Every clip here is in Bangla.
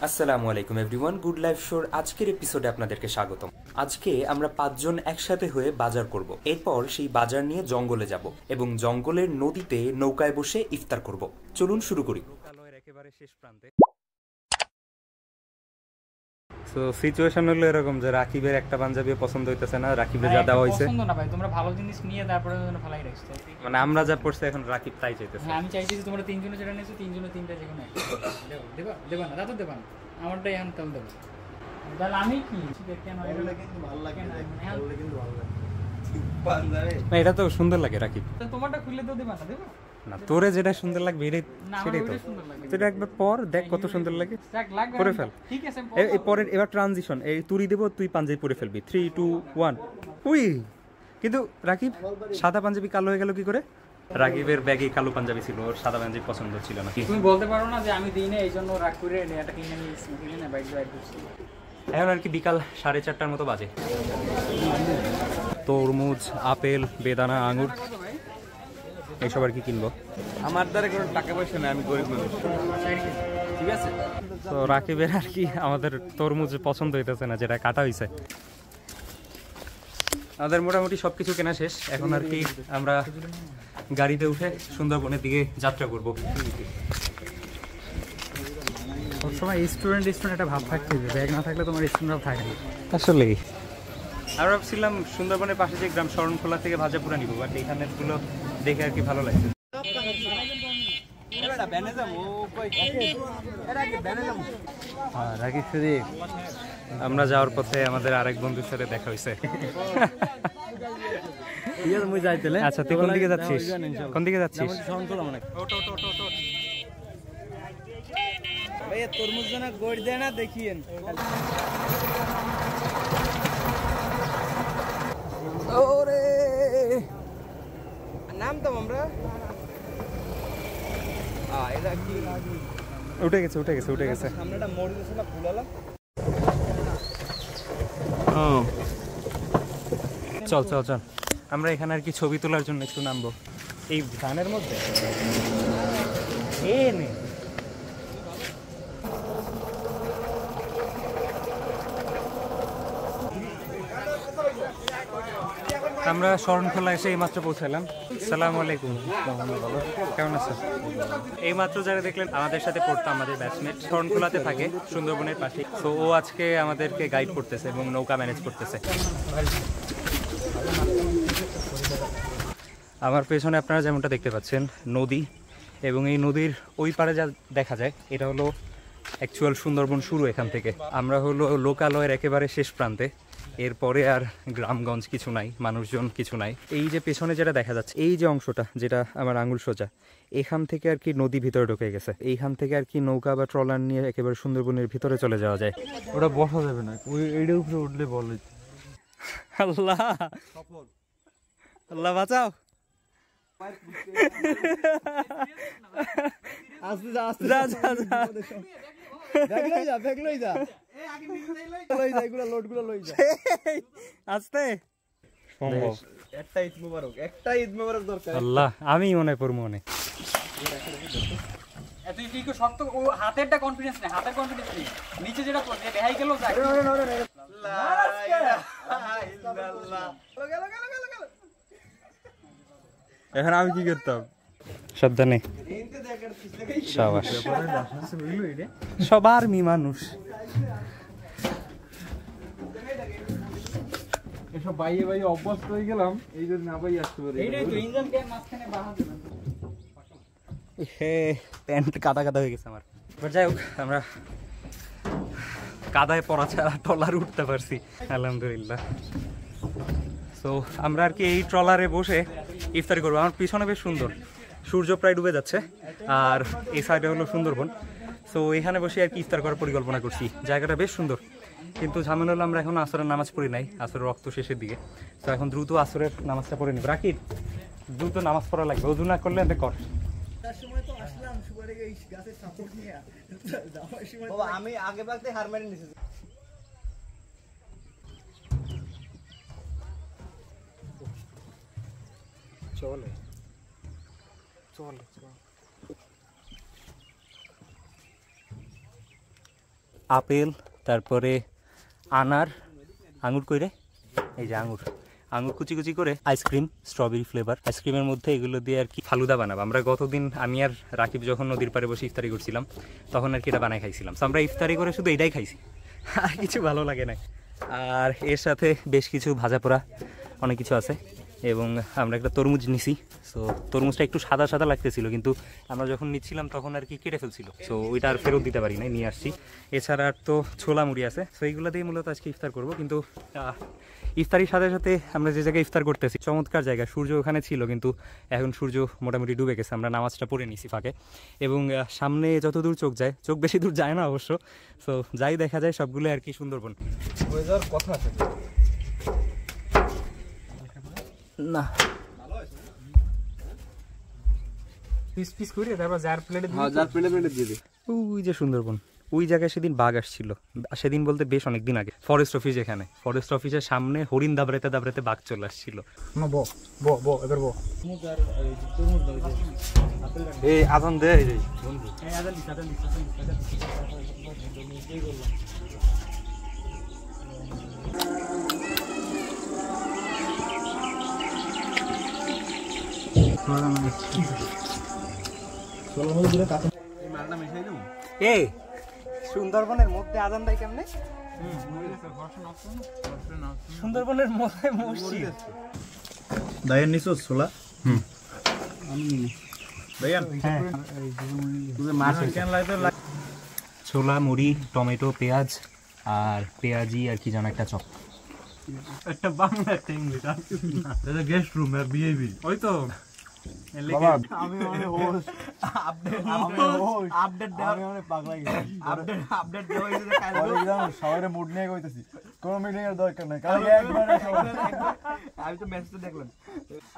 আসসালামু আলাইকুম এভরিওয়ান, গুড লাইফ শোর আজকের এপিসোডে আপনাদেরকে স্বাগতম। আজকে আমরা 5 জন একসাথে হয়ে বাজার করব। এরপর সেই বাজার নিয়ে জঙ্গলে যাব এবং জঙ্গলের নদীতে নৌকায় বসে ইফতার করব। চলুন শুরু করি। লোকালয়ের একেবারে শেষ প্রান্তে তো সিচুয়েশন হলো এরকম যে রাকিবের একটা পাঞ্জাবি পছন্দ হইতেছে না, রাকিবের যা দেওয়া হইছে পছন্দ না ভাই, তোমরা ভালো জিনিস নিয়ে তারপরে যেন ফলাই রাখছো। মানে আমরা যা পড়ছে এখন রাকিব তাই চাইতেছে। হ্যাঁ, আমি চাইছি যে তোমরা তিনজনে যেটা নিয়েছো তিনজনে তিনটা যেকোনো একটা দেবা দেবা না, দাদা দেবা না, আমারটাই এখন কাল দেবো। তাহলে আমি কি কেন কিন্তু ভালো লাগে না, কিন্তু ভালো লাগে না, এটা তো সুন্দর লাগে রাকিব। তোমারটা খুলে তো দেবা না, দেবা না, তোরে যেটা সুন্দর লাগবে সেটাই তো। তুই একবার পর দেখ কত সুন্দর লাগে, করে ফেল। ঠিক আছে, পরের এবার ট্রানজিশন, এই তুরি দেবো, তুই পাঞ্জাবি পরে ফেলবি। 3, 2, 1 উই। কিন্তু রাকিব সাদা পাঞ্জাবি কালো হয়ে গেল কি করে? রাকিবের ব্যাগে কালো পাঞ্জাবি ছিল, ওর সাদা পাঞ্জাবি পছন্দ ছিল না। তুমি বলতে পারো না যে আমি দিই না, এই জন্য রাগ করে এটা কিনে নিয়েছি, কিনে না বাইক ড্রাইভ করছি। এখন আর কি বিকাল 4:30টার মতো বাজে। তরমুজ, আপেল, বেদানা, আঙুর এইসব আর কি কিনবো। আমার দ্বারা কোনো টাকা পয়সা নেই, আমি গরিব মানুষ, ঠিক আছে। তো রাকিবের আর কি আমাদের তরমুজ পছন্দ হইতেছে না, যেটা কাটা হয়েছে। আমাদের মোটামুটি সবকিছু কেনা শেষ। এখন আর কি আমরা গাড়িতে উঠে সুন্দরবনের দিকে যাত্রা করব। সবসময় স্টুডেন্ট একটা ভাব থাকতে হবে, ব্যাগ না থাকলে তোমার স্টুডেন্ট থাকে না। আসলেই আমরা ভাবছিলাম সুন্দরবনের পাশে যে গ্রাম শরণখোলা থেকে ভাজাপুরা নিব, বাট এইখানের গুলো দেখে আর কি ভালো লাগছে। আমরা যাওয়ার পথে আমাদের আরেক বন্ধুর সাথে দেখা হয়েছে। আচ্ছা, তুই কোন দিকে যাচ্ছিস? কোন দিকে যাচ্ছিস? তরমুজ জানা গড় দেয় না, দেখিয়েন। নাম তো আমরা উঠে গেছে উঠে গেছে উঠে গেছে। সামনেটা মোড় দিয়েছে না, ফুলালা। চল চল চল, আমরা এখানে আর কি ছবি তোলার জন্য একটু নামবো এই ধানের মধ্যে। আমরা শরণখোলা এসে এইমাত্র পৌঁছালাম। সালাম আলাইকুম, কেমন আছেন? এইমাত্র যারা দেখলেন আমাদের সাথে পড়তো, আমাদের ব্যাচমেট, শরণখোলাতে থাকে সুন্দরবনের পাশে। তো ও আজকে আমাদেরকে গাইড করতেছে এবং নৌকা ম্যানেজ করতেছে। আমার পেছনে আপনারা যেমনটা দেখতে পাচ্ছেন নদী, এবং এই নদীর ওই পারে যা দেখা যায় এটা হলো অ্যাকচুয়াল সুন্দরবন শুরু এখান থেকে। আমরা হলো লোকালয়ের একেবারে শেষ প্রান্তে, এরপরে আর গ্রামগঞ্জ কিছু নাই, মানুষজন কিছু নাই। এই যে পেছনে যেটা দেখা যাচ্ছে, এই যে অংশটা যেটা আমার আঙুল সোজা, এখান থেকে আর কি নদী ভিতরে ঢুকে গেছে। এইখান থেকে আর কি নৌকা বা ট্রলার নিয়ে একেবারে সুন্দরবনের ভিতরে চলে যাওয়া যায়। ওটা বসা যাবে না, ওই এইটার উপরে উঠলে বলে। আল্লাহ আল্লাহ বাঁচাও। আমি মনে পড়বো মনে। তুই কি শক্ত হাতেরটা কনফিডেন্স নেই, হাতের কনফিডেন্স নেই, নিচে যেটা দেখাই গেল। এখন আমি কি করতাম? সাবধানে, সবার মি মানুষ। এসব বাইয়ে বাইয়ে অভ্যস্ত হয়ে গেলাম, এই জন্য না বাইয়ে আসতে পারি। প্যান্ট কাদা কাদা হয়ে গেছে আমার। যাই হোক, আমরা কাদায় পড়া ছাড়া ট্রলার উঠতে পারছি আলহামদুলিল্লাহ। তো আমরা আর কি এই ট্রলারে বসে ইফতারি করবো। আমার পিছনে বেশ সুন্দর, সূর্য প্রায় ডুবে যাচ্ছে, আর এই সাইডে হলো সুন্দরবন। তো এখানে বসে আর কি ইফতার করার পরিকল্পনা করছি। জায়গাটা বেশ সুন্দর, কিন্তু ঝামেলা হলো আমরা এখন আসরের নামাজ পড়ি নাই, আসরের রক্ত শেষের দিকে। তো এখন দ্রুত আসরের নামাজটা পড়ে নিব। রাকিব, দ্রুত নামাজ পড়া লাগবে, ওযু না করলে এতে কর। আমি আগে ভাগতে হার মেনে নিছি। চলে চলে চলে আপেল, তারপরে আনার, আঙুর কইরে, এই যে আঙুর কুচি কুচি করে, আইসক্রিম, স্ট্রবেরি ফ্লেভার আইসক্রিমের মধ্যে এগুলো দিয়ে আর কি ফালুদা বানাবো। আমরা গতদিন আমি আর রাকিব যখন নদীর পাড়ে বসে ইফতারি করছিলাম তখন আর কি এটা বানাই খাইছিলাম। তো আমরা ইফতারি করে শুধু এটাই খাইছি, আর কিছু ভালো লাগে না। আর এর সাথে বেশ কিছু ভাজা পোড়া অনেক কিছু আছে, এবং আমরা একটা তরমুজ নিছি। সো তরমুজটা একটু সাদা সাদা লাগতেছিল, কিন্তু আমরা যখন নিচ্ছিলাম তখন আর কি কেটে ফেলছিল, সো ওইটা আর ফেরত দিতে পারি নাই, নিয়ে আসছি। এছাড়া আর তো ছোলা মুড়ি আছে, সো এইগুলো দিয়ে মূলত আজকে ইফতার করব। কিন্তু ইফতারির সাথে সাথে আমরা যে জায়গায় ইফতার করতেছি চমৎকার জায়গা, সূর্য ওখানে ছিল কিন্তু এখন সূর্য মোটামুটি ডুবে গেছে। আমরা নামাজটা পড়ে নিছি ফাঁকে, এবং সামনে যত দূর চোখ যায়, চোখ বেশি দূর যায় না অবশ্য, সো যাই দেখা যায় সবগুলো আর কি সুন্দরবন। কথা আছে না পিস পিস করে তারপর জার প্লেটে হ্যাঁ যার প্লেটে দিয়ে দে। ওই যে সুন্দরবন, ওই জায়গায় সেদিন বাঘ আসছিল, সেদিন বলতে বেশ অনেকদিন আগে। ফরেস্ট অফিস, এখানে ফরেস্ট অফিসের সামনে হরিণ দাবড়াতে দাবড়াতে বাঘ চলে আসছিল। এই আজান দে এই বন্ধু। এই সুন্দরবনের মধ্যে আজান দেয় কেমনে? সুন্দরবনের মধ্যে মসজিদ। দায়ান নিছো ছোলা? দায়ান ছোলা, মুড়ি, টমেটো, পেঁয়াজ আর পেঁয়াজি আর কি জানো একটা চপ। একটা বাংলা একটা ইংলিশ আর কিছু না। এটা গেস্ট রুম আর বিএবি। ওই তো বাবা আমি মানে হোস্ট আপডেট দেওয়া আমি মানে পাগলা গেছি। আপডেট দেওয়া হইছে যে কাল একদম সবারে মুড নিয়ে কইতাছি। কোন মিটিং এর দরকার নাই। কাল একবার আমি তো মেসেজ দেখলাম।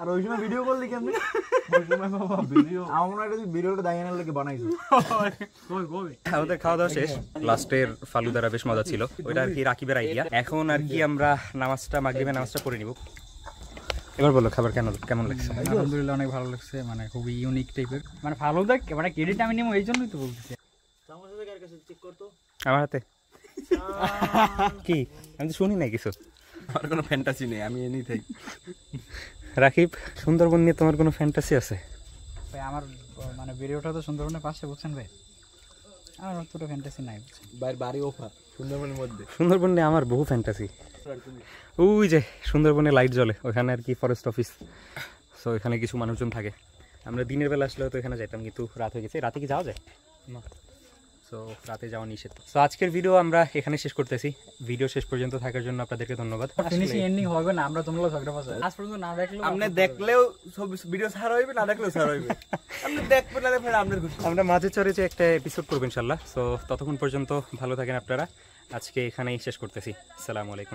আর ওই সময় ভিডিও করলি কেমনে? ওই সময় বাবা ভিডিও আমরা এটা ভিডিওটা দাইয়ানের লাগি বানাইছো। কই আমাদের খাওয়া দাওয়া শেষ, লাস্টের ফালুদারা বেশ মজা ছিল, ওইটা আর কি রাকিবের আইডিয়া। এখন আর কি আমরা নামাজটা, মাগরিবের নামাজটা পড়ে নিব। এবার বলো খাবার কেমন লাগছে? আলহামদুলিল্লাহ অনেক ভালো লাগছে, মানে খুবই ইউনিক টাইপের, মানে ভালো দেখ, মানে ক্রেডিট আমি নিব এই জন্যই তো বলতেছি। আমার হাতে কি? আমি তো শুনি নাই কিছু। আমার কোনো ফ্যান্টাসি নেই, আমি এনি থাই। রাকিব, সুন্দরবন নিয়ে তোমার কোনো ফ্যান্টাসি আছে? ভাই আমার মানে ভিডিওটা তো সুন্দরবনের পাশে, বুঝছেন ভাই, আমার অতটা ফ্যান্টাসি নাই, বুঝছেন। বাইরে বাড়ি ওফা সুন্দরবনের মধ্যে। সুন্দরবন নিয়ে আমার বহু ফ্যান্টাসি। ওই যে সুন্দরবনে লাইট জ্বলে, ওখানে আর কি ফরেস্ট অফিস, সো এখানে কিছু মানুষজন থাকে। আমরা দিনের বেলা আসলেও তো এখানে যেতাম, কিন্তু রাত হয়ে গেছে। রাতে কি যাওয়া যায় না, সো রাতে যাওয়া নিষেধ। সো আজকের ভিডিও আমরা এখানে শেষ করতেছি। ভিডিও শেষ পর্যন্ত থাকার জন্য আপনাদেরকে ধন্যবাদ। ফিনিশিং এন্ডিং হবে না, আমরা তোমরা ঝগড়া ফাঁসা আজ পর্যন্ত না দেখলেও আপনি দেখলেও সব ভিডিও ছাড়া হইবে, না দেখলেও ছাড়া হইবে। আপনি দেখবেন না দেখবেন আপনার খুশি। আমরা মাঝে চরে যে একটা এপিসোড করবো ইনশাল্লাহ। সো ততক্ষণ পর্যন্ত ভালো থাকেন আপনারা। আজকে এখানেই শেষ করতেছি। আসসালামু আলাইকুম।